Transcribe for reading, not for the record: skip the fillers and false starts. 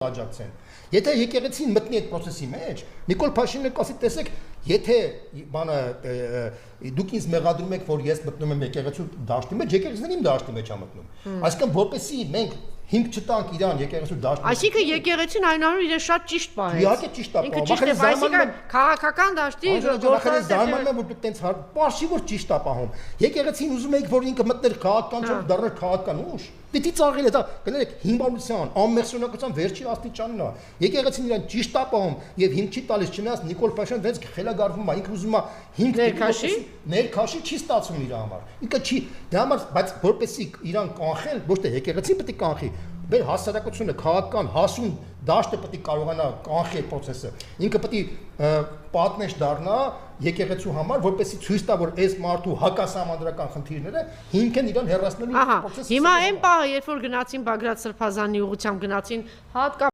աջակցեն։ Եթե եկեղեցին մտնի այդ process-ի մեջ, Նիկոլ Փաշինյանը կասի, տեսեք, եթե բանը դուք ինձ մեղադրում եք, որ ես մտնում եմ եկեղեցու դաշտի մեջ, եկեղեցին իմ դաշտի մեջ է մտնում։ Այսինքն որպեսզի մենք հիմք չտանք իրան եկեղեցու դաշտի։ Այսինքն եկեղեցին այնուամենայնիվ իրեն շատ ճիշտ պահեց։ Իհարկե ճիշտ է, այսինքն քաղաքական դաշտի զարմանում եմ, որ դուք տենց պարշի որ ճիշտ է պահում։ Եկեղեցին ուզում եք, որ ինքը մտներ քաղաքական չափ դառնա քաղաքական ուժ։ Պիտի ծաղրել է դա, գնալեք հիմարության, անմեղսունակության վերջի աստիճանն է։ Եկեղեցին իրան ճիշտ է պահում եւ հիմք չի տալիս, չնայած Նիկոլ Փաշինյանը դες խելագարվում է, ինքը ուզում է հիմք ներքաշի չի ստացվում իր համար։ Ինքը չի, դրա համար, բայց որպեսի իրան կանխել, ոչ թե եկեղեցին պետք է կանխի, մեր հասարակությունը քաղաքական հասուն դաշտը պետք է կարողանա կանխել process-ը։ Ինքը պետք է պատնեշ դառնա եկեղեցու համար, որպեսզի ցույց տա, որ այս մարդու հակասահմանադրական խնդիրները հիմք են իրան հեռացնելու process-ը։ Հիմա այն պահը, երբ որ գնացին Բագրատ Սրբազանի ուղղությամբ գնացին հատկապես